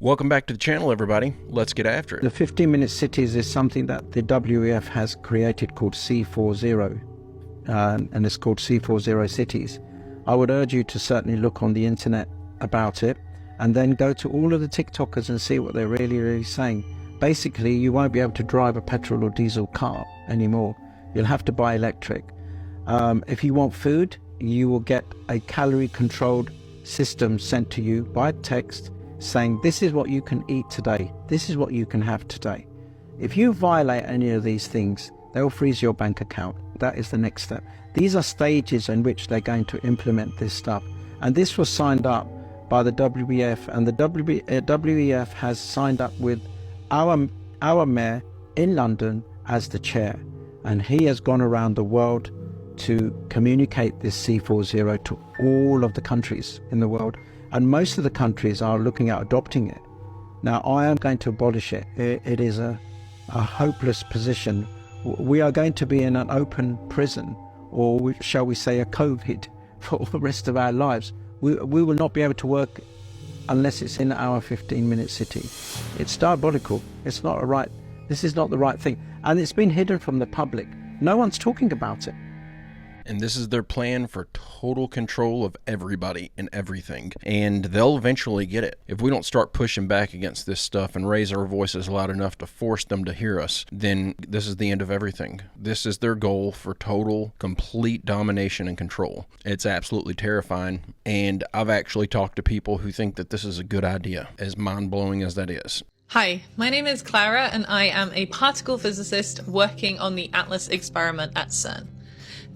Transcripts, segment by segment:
Welcome back to the channel, everybody. Let's get after it. The 15-minute cities is something that the WEF has created called C40, and it's called C40 cities. I would urge you to certainly look on the internet about it, and then go to all of the TikTokers and see what they're really saying. Basically, you won't be able to drive a petrol or diesel car anymore. You'll have to buy electric. If you want food, you will get a calorie-controlled system sent to you by text, saying this is what you can eat today, this is what you can have today. If you violate any of these things, they'll freeze your bank account. That is the next step. These are stages in which they're going to implement this stuff, and this was signed up by the WEF, and the WEF has signed up with our mayor in London as the chair, and he has gone around the world to communicate this C40 to all of the countries in the world. And most of the countries are looking at adopting it. Now, I am going to abolish it. It is a hopeless position. We are going to be in an open prison, or shall we say a COVID, for the rest of our lives. We will not be able to work unless it's in our 15-minute city. It's diabolical. It's not this is not the right thing. And it's been hidden from the public. No one's talking about it. And this is their plan for total control of everybody and everything. And they'll eventually get it. If we don't start pushing back against this stuff and raise our voices loud enough to force them to hear us, then this is the end of everything. This is their goal for total, complete domination and control. It's absolutely terrifying. And I've actually talked to people who think that this is a good idea, as mind-blowing as that is. Hi, my name is Clara, and I am a particle physicist working on the ATLAS experiment at CERN.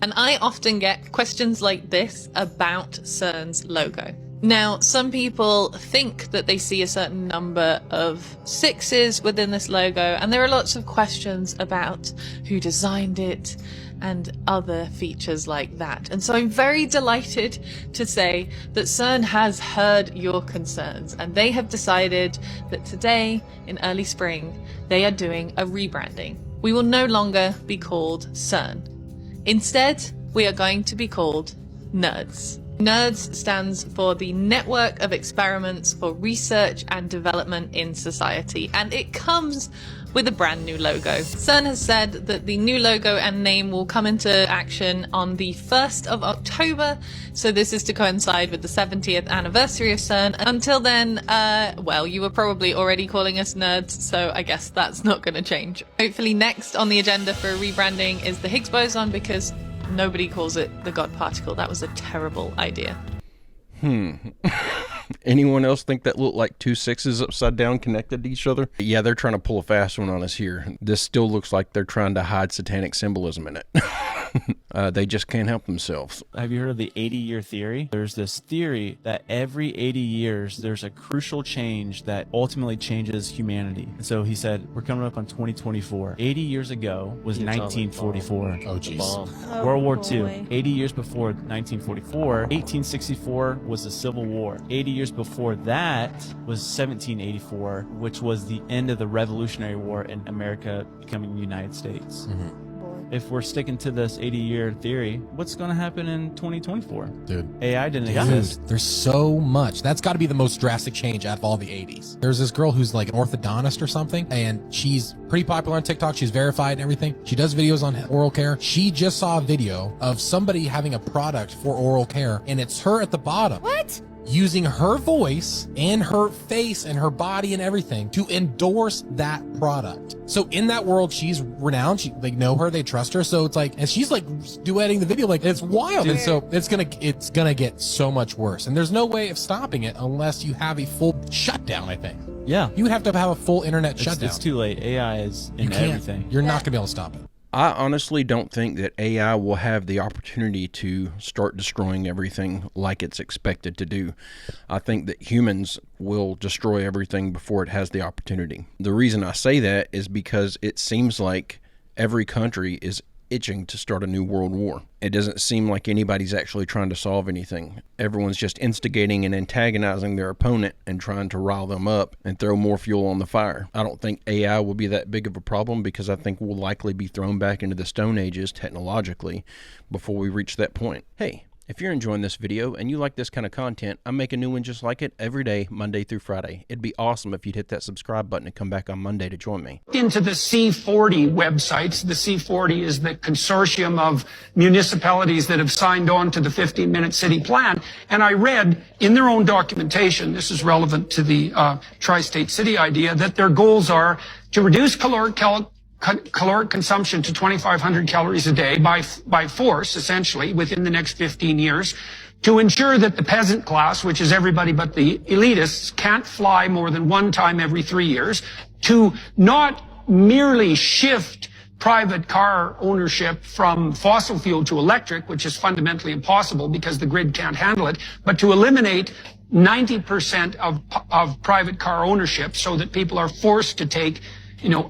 And I often get questions like this about CERN's logo. Now, some people think that they see a certain number of sixes within this logo, and there are lots of questions about who designed it and other features like that. And so I'm very delighted to say that CERN has heard your concerns, and they have decided that today, in early spring, they are doing a rebranding. We will no longer be called CERN. Instead, we are going to be called NERDS. NERDS stands for the Network of Experiments for Research and Development in Society, and it comes with a brand new logo. CERN has said that the new logo and name will come into action on the 1st of October, so this is to coincide with the 70th anniversary of CERN. Until then, well, you were probably already calling us nerds, so I guess that's not going to change. Hopefully next on the agenda for rebranding is the Higgs boson, because nobody calls it the God particle. That was a terrible idea. Anyone else think that looked like two sixes upside down connected to each other? Yeah, they're trying to pull a fast one on us here. This still looks like they're trying to hide satanic symbolism in it. They just can't help themselves. Have you heard of the 80-year theory? There's this theory that every 80 years, there's a crucial change that ultimately changes humanity. And so he said, we're coming up on 2024. 80 years ago was 1944. Oh, jeez. World War II. 80 years before 1944, 1864 was the Civil War. 80 years before that was 1784, which was the end of the Revolutionary War and America becoming the United States. If we're sticking to this 80-year theory, what's going to happen in 2024? Dude. AI didn't exist. There's so much. That's got to be the most drastic change out of all the 80s. There's this girl who's like an orthodontist or something, and she's pretty popular on TikTok. She's verified and everything. She does videos on oral care. She just saw a video of somebody having a product for oral care, and it's her at the bottom. What? Using her voice and her face and her body and everything to endorse that product. So in that world, she's renowned. They know her, they trust her. So it's like, and she's like duetting the video, like it's wild. And so it's gonna get so much worse. And there's no way of stopping it unless you have a full shutdown, I think. Yeah. You have to have a full internet shutdown. It's too late. AI is in everything. You're not gonna be able to stop it. I honestly don't think that AI will have the opportunity to start destroying everything like it's expected to do. I think that humans will destroy everything before it has the opportunity. The reason I say that is because it seems like every country is itching to start a new world war. It doesn't seem like anybody's actually trying to solve anything. Everyone's just instigating and antagonizing their opponent and trying to rile them up and throw more fuel on the fire. I don't think AI will be that big of a problem, because I think we'll likely be thrown back into the Stone Ages technologically before we reach that point. Hey, If you're enjoying this video and you like this kind of content, I make a new one just like it every day, Monday through Friday. It'd be awesome if you'd hit that subscribe button and come back on Monday to join me. Into the C40 websites. The C40 is the consortium of municipalities that have signed on to the 15-minute city plan. And I read in their own documentation, this is relevant to the tri-state city idea, that their goals are to reduce caloric consumption to 2,500 calories a day by force, essentially, within the next 15 years, to ensure that the peasant class, which is everybody but the elitists, can't fly more than one time every 3 years, to not merely shift private car ownership from fossil fuel to electric, which is fundamentally impossible because the grid can't handle it, but to eliminate 90% of private car ownership so that people are forced to take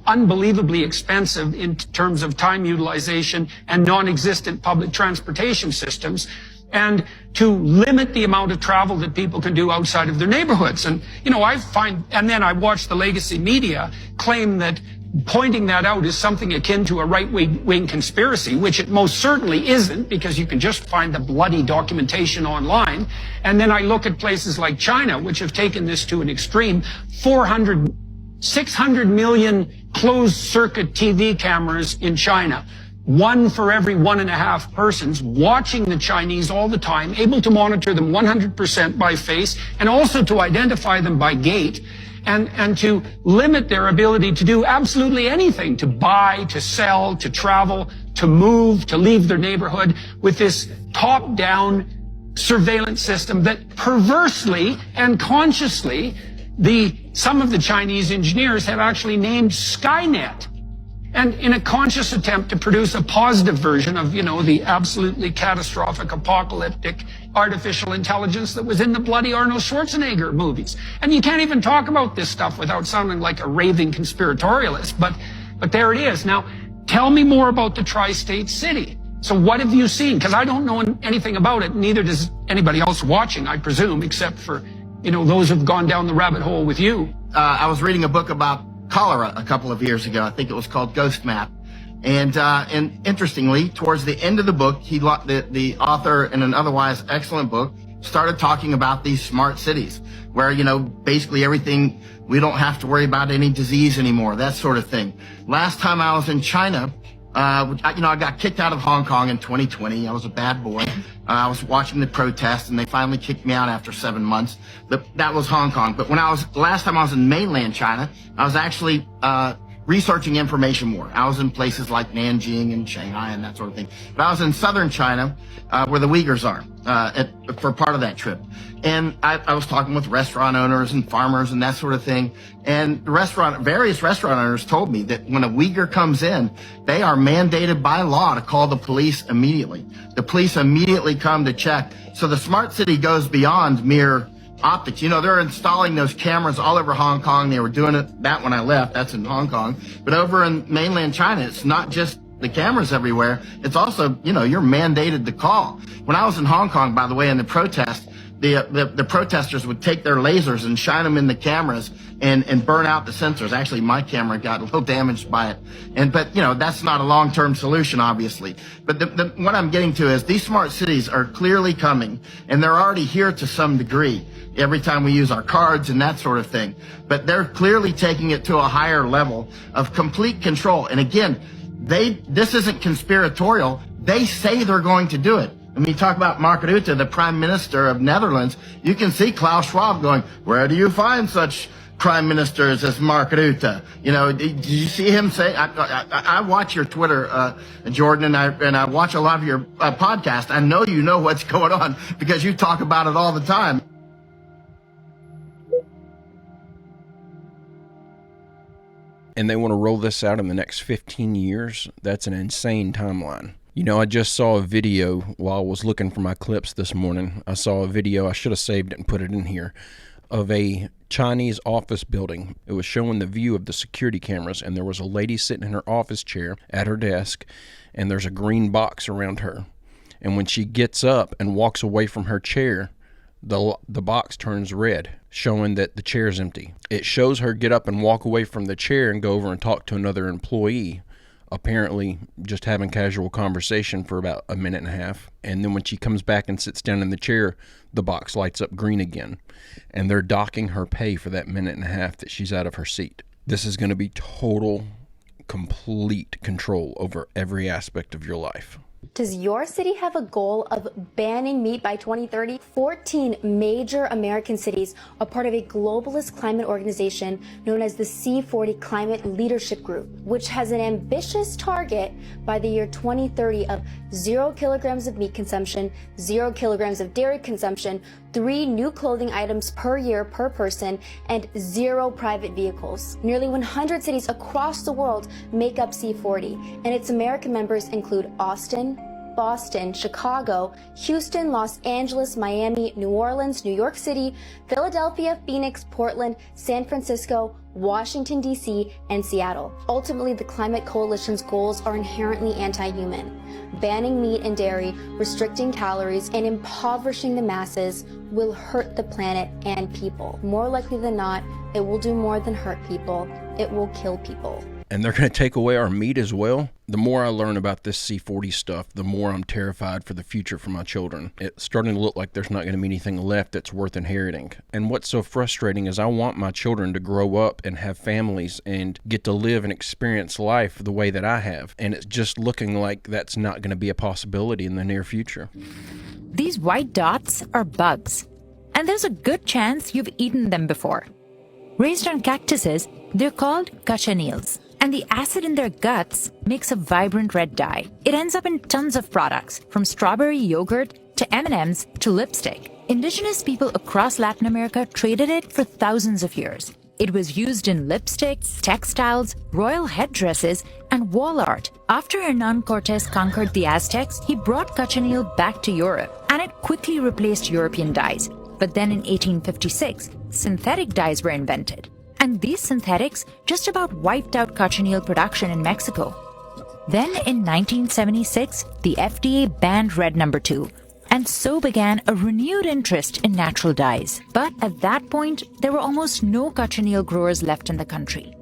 unbelievably expensive in terms of time utilization and non-existent public transportation systems, and to limit the amount of travel that people can do outside of their neighborhoods. And, and then I watch the legacy media claim that pointing that out is something akin to a right-wing conspiracy, which it most certainly isn't, because you can just find the bloody documentation online. And then I look at places like China, which have taken this to an extreme. 600 million closed-circuit TV cameras in China, one for every 1.5 persons, watching the Chinese all the time, able to monitor them 100% by face, and also to identify them by gait, and to limit their ability to do absolutely anything, to buy, to sell, to travel, to move, to leave their neighborhood, with this top-down surveillance system that perversely and consciously some of the Chinese engineers have actually named Skynet, and in a conscious attempt to produce a positive version of, the absolutely catastrophic, apocalyptic artificial intelligence that was in the bloody Arnold Schwarzenegger movies. And you can't even talk about this stuff without sounding like a raving conspiratorialist, but there it is. Now, tell me more about the tri-state city. So what have you seen? Because I don't know anything about it, neither does anybody else watching, I presume, except for those who've gone down the rabbit hole with you. I was reading a book about cholera a couple of years ago. I think it was called Ghost Map. And interestingly, towards the end of the book, the author, in an otherwise excellent book, started talking about these smart cities where, basically everything, we don't have to worry about any disease anymore, that sort of thing. Last time I was in China, I got kicked out of Hong Kong in 2020. I was a bad boy. I was watching the protests, and they finally kicked me out after 7 months. That was Hong Kong. But last time I was in mainland China, I was actually researching information more. I was in places like Nanjing and Shanghai and that sort of thing. But I was in southern China, where the Uyghurs are, for part of that trip. And I was talking with restaurant owners and farmers and that sort of thing. And various restaurant owners told me that when a Uyghur comes in, they are mandated by law to call the police immediately. The police immediately come to check. So the smart city goes beyond mere optics. They're installing those cameras all over Hong Kong. They were doing that when I left. That's in Hong Kong. But over in mainland China, it's not just the cameras everywhere. It's also, you're mandated to call. When I was in Hong Kong, by the way, in the protest, the protesters would take their lasers and shine them in the cameras and burn out the sensors. Actually, my camera got a little damaged by it. But that's not a long-term solution, obviously. But what I'm getting to is these smart cities are clearly coming, and they're already here to some degree every time we use our cards and that sort of thing. But they're clearly taking it to a higher level of complete control. And again, this isn't conspiratorial. They say they're going to do it. When you talk about Mark Rutte, the Prime Minister of Netherlands, you can see Klaus Schwab going, where do you find such prime ministers as Mark Rutte? Did you see him say, I watch your Twitter, Jordan, and I watch a lot of your podcast. I know you know what's going on because you talk about it all the time. And they want to roll this out in the next 15 years. That's an insane timeline. I just saw a video while I was looking for my clips this morning. I saw a video, I should have saved it and put it in here, of a Chinese office building. It was showing the view of the security cameras, and there was a lady sitting in her office chair at her desk, and there's a green box around her. And when she gets up and walks away from her chair, the box turns red, showing that the chair's empty. It shows her get up and walk away from the chair and go over and talk to another employee apparently just having casual conversation for about a minute and a half. And then when she comes back and sits down in the chair, the box lights up green again. And they're docking her pay for that minute and a half that she's out of her seat. This is going to be total, complete control over every aspect of your life. Does your city have a goal of banning meat by 2030? 14 major American cities are part of a globalist climate organization known as the C40 Climate Leadership Group, which has an ambitious target by the year 2030 of 0 kilograms of meat consumption, 0 kilograms of dairy consumption, 3 new clothing items per year per person, and 0 private vehicles. Nearly 100 cities across the world make up C40, and its American members include Austin, Boston, Chicago, Houston, Los Angeles, Miami, New Orleans, New York City, Philadelphia, Phoenix, Portland, San Francisco, Washington, D.C., and Seattle. Ultimately, the Climate Coalition's goals are inherently anti-human. Banning meat and dairy, restricting calories, and impoverishing the masses will hurt the planet and people. More likely than not, it will do more than hurt people. It will kill people. And they're going to take away our meat as well. The more I learn about this C40 stuff, the more I'm terrified for the future for my children. It's starting to look like there's not going to be anything left that's worth inheriting. And what's so frustrating is I want my children to grow up and have families and get to live and experience life the way that I have. And it's just looking like that's not going to be a possibility in the near future. These white dots are bugs, and there's a good chance you've eaten them before. Raised on cactuses, they're called cochineals. And the acid in their guts makes a vibrant red dye. It ends up in tons of products, from strawberry yogurt to M&Ms to lipstick. Indigenous people across Latin America traded it for thousands of years. It was used in lipsticks, textiles, royal headdresses, and wall art. After Hernan Cortés conquered the Aztecs, he brought cochineal back to Europe, and it quickly replaced European dyes. But then in 1856, synthetic dyes were invented. And these synthetics just about wiped out cochineal production in Mexico. Then in 1976, the FDA banned red number 2, and so began a renewed interest in natural dyes. But at that point, there were almost no cochineal growers left in the country.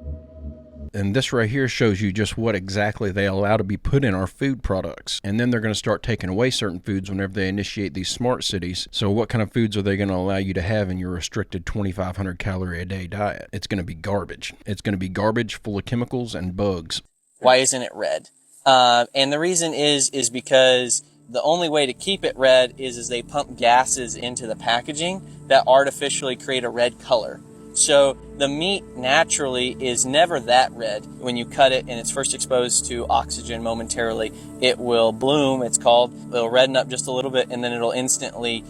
And this right here shows you just what exactly they allow to be put in our food products. And then they're going to start taking away certain foods whenever they initiate these smart cities. So what kind of foods are they going to allow you to have in your restricted 2,500 calorie a day diet? It's going to be garbage. It's going to be garbage full of chemicals and bugs. Why isn't it red? And the reason is because the only way to keep it red is they pump gases into the packaging that artificially create a red color. So the meat naturally is never that red. When you cut it and it's first exposed to oxygen momentarily, it will bloom, it's called. It'll redden up just a little bit, and then it'll instantly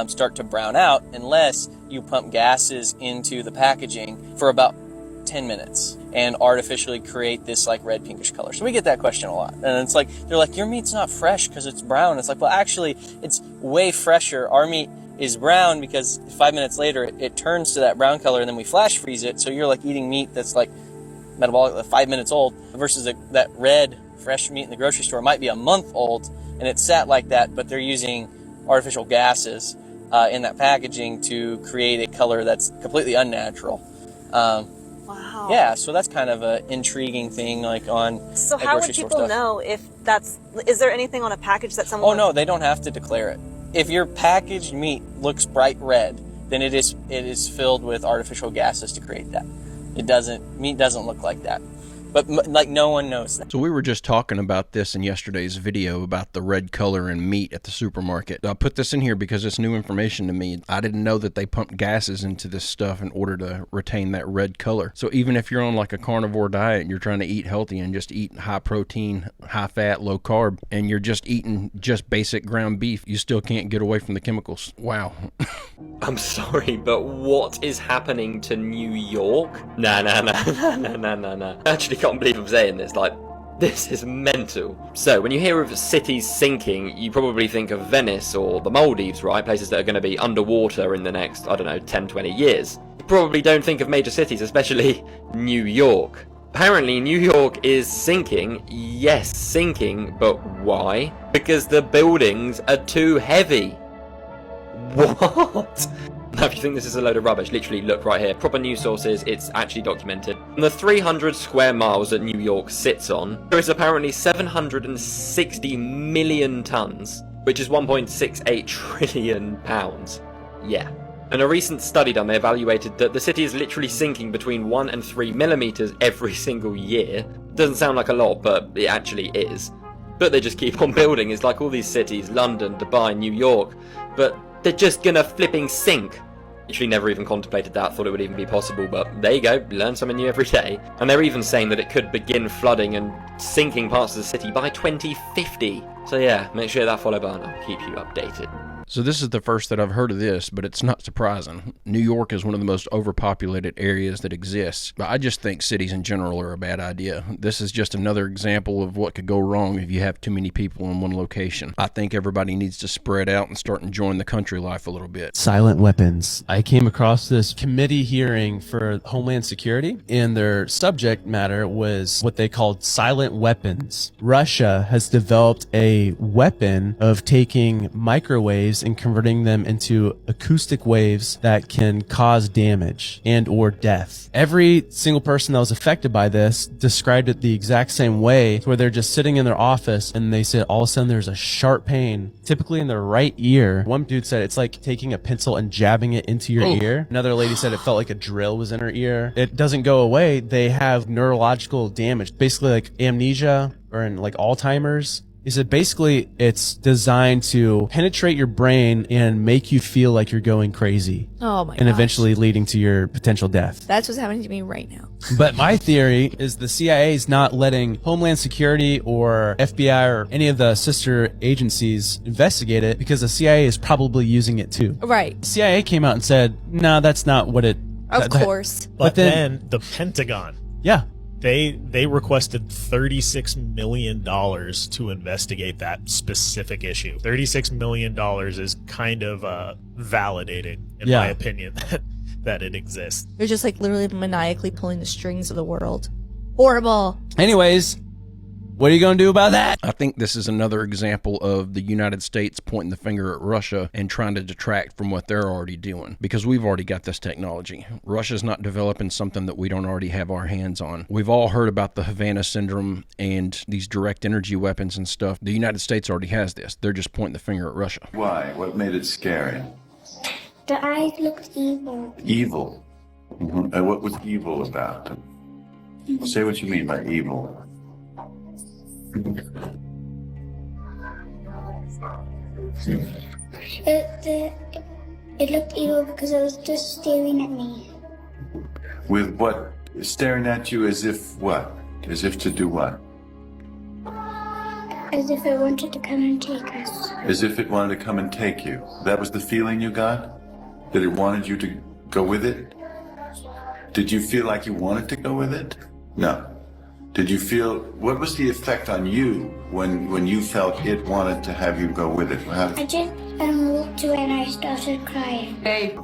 start to brown out unless you pump gases into the packaging for about 10 minutes and artificially create this like red pinkish color. So we get that question a lot. And it's like, they're like, your meat's not fresh because it's brown. It's like, well, actually, it's way fresher. Our meat is brown because 5 minutes later it turns to that brown color, and then we flash freeze it. So you're like eating meat that's like metabolic, 5 minutes old, versus that red fresh meat in the grocery store might be a month old and it's sat like that, but they're using artificial gases in that packaging to create a color that's completely unnatural. Wow. Yeah, so that's kind of an intriguing thing, like on So how would people know if is there anything on a package that someone... Oh no, they don't have to declare it. If your packaged meat looks bright red, then it is filled with artificial gases to create that. Meat doesn't look like that. But like no one knows that. So we were just talking about this in yesterday's video about the red color in meat at the supermarket. I put this in here because it's new information to me. I didn't know that they pump gases into this stuff in order to retain that red color. So even if you're on like a carnivore diet and you're trying to eat healthy and just eat high protein, high fat, low carb, and you're just eating just basic ground beef, you still can't get away from the chemicals. Wow. I'm sorry, but what is happening to New York? Nah. Actually, can't believe I'm saying this. Like, this is mental. So, when you hear of cities sinking, you probably think of Venice or the Maldives, right? Places that are going to be underwater in the next, 10, 20 years. You probably don't think of major cities, especially New York. Apparently, New York is sinking. Yes, sinking, but why? Because the buildings are too heavy. What? Now, if you think this is a load of rubbish, literally look right here. Proper news sources, it's actually documented. On the 300 square miles that New York sits on, there is apparently 760 million tons, which is 1.68 trillion pounds. Yeah. In a recent study done, they evaluated that the city is literally sinking between 1 and 3 millimeters every single year. Doesn't sound like a lot, but it actually is. But they just keep on building. It's like all these cities, London, Dubai, New York, but they're just gonna flipping sink. Literally never even contemplated that, thought it would even be possible, but there you go, learn something new every day. And they're even saying that it could begin flooding and sinking parts of the city by 2050. So yeah, make sure that follow button, I'll keep you updated. So this is the first that I've heard of this, but it's not surprising. New York is one of the most overpopulated areas that exists, but I just think cities in general are a bad idea. This is just another example of what could go wrong if you have too many people in one location. I think everybody needs to spread out and start enjoying the country life a little bit. Silent weapons. I came across this committee hearing for Homeland Security, and their subject matter was what they called silent weapons. Russia has developed a weapon of taking microwaves and converting them into acoustic waves that can cause damage and or death. Every single person that was affected by this described it the exact same way, where they're just sitting in their office and they said all of a sudden there's a sharp pain, typically in their right ear. One dude said it's like taking a pencil and jabbing it into your ear. Another lady said it felt like a drill was in her ear. It doesn't go away. They have neurological damage, basically like amnesia or in like Alzheimer's. He said basically it's designed to penetrate your brain and make you feel like you're going crazy. Oh my god. And eventually leading to your potential death. That's what's happening to me right now. But my theory is the CIA is not letting Homeland Security or FBI or any of the sister agencies investigate it because the CIA is probably using it too. Right. The CIA came out and said, no, that's not what it... Of course. But then the Pentagon. Yeah. They requested $36 million to investigate that specific issue. $36 million is kind of validating, in my opinion, that it exists. They're just like literally maniacally pulling the strings of the world. Horrible. Anyways, what are you going to do about that? I think this is another example of the United States pointing the finger at Russia and trying to detract from what they're already doing, because we've already got this technology. Russia's not developing something that we don't already have our hands on. We've all heard about the Havana syndrome and these direct energy weapons and stuff. The United States already has this. They're just pointing the finger at Russia. Why? What made it scary? The eyes looked evil. Evil? Mm-hmm. And what was evil about them? Say what you mean by evil. It looked evil because it was just staring at me. With what? Staring at you as if what? As if to do what? As if it wanted to come and take us. As if it wanted to come and take you. That was the feeling you got? That it wanted you to go with it? Did you feel like you wanted to go with it? No. Did you feel, what was the effect on you when you felt it wanted to have you go with it? I just looked away and I started crying. Hey.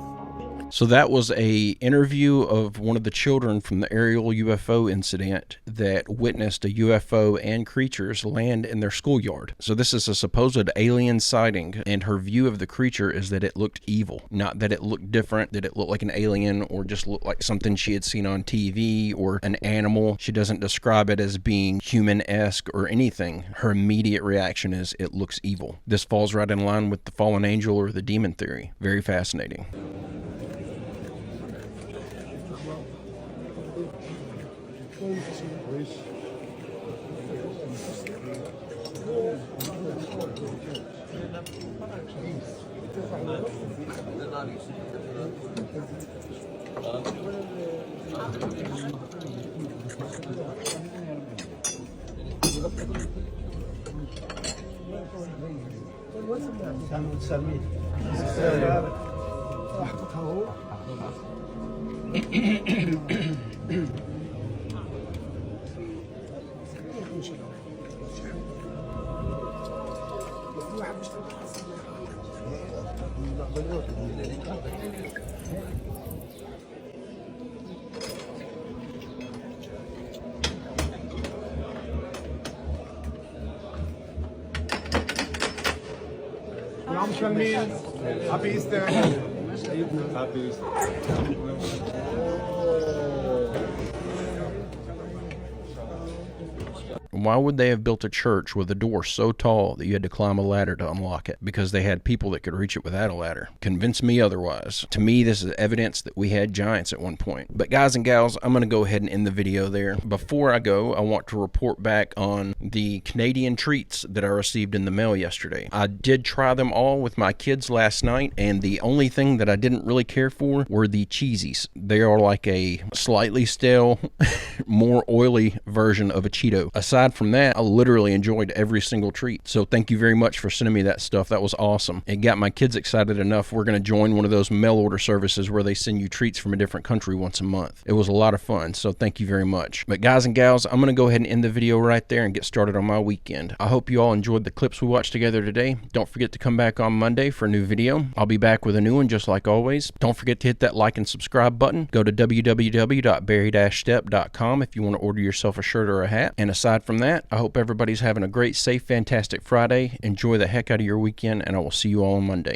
So that was a interview of one of the children from the aerial UFO incident that witnessed a UFO and creatures land in their schoolyard. So this is a supposed alien sighting, and her view of the creature is that it looked evil. Not that it looked different, that it looked like an alien or just looked like something she had seen on TV or an animal. She doesn't describe it as being human-esque or anything. Her immediate reaction is it looks evil. This falls right in line with the fallen angel or the demon theory. Very fascinating. Happy Easter. Why would they have built a church with a door so tall that you had to climb a ladder to unlock it? Because they had people that could reach it without a ladder. Convince me otherwise. To me, this is evidence that we had giants at one point. But guys and gals, I'm going to go ahead and end the video there. Before I go, I want to report back on the Canadian treats that I received in the mail yesterday. I did try them all with my kids last night, and the only thing that I didn't really care for were the cheesies. They are like a slightly stale, more oily version of a Cheeto. Aside from that, I literally enjoyed every single treat. So thank you very much for sending me that stuff. That was awesome. It got my kids excited enough. We're going to join one of those mail order services where they send you treats from a different country once a month. It was a lot of fun, so thank you very much. But guys and gals, I'm going to go ahead and end the video right there and get started on my weekend. I hope you all enjoyed the clips we watched together today. Don't forget to come back on Monday for a new video. I'll be back with a new one just like always. Don't forget to hit that like and subscribe button. Go to www.barry-stepp.com if you want to order yourself a shirt or a hat. And aside from that, I hope everybody's having a great, safe, fantastic Friday. Enjoy the heck out of your weekend, and I will see you all on Monday.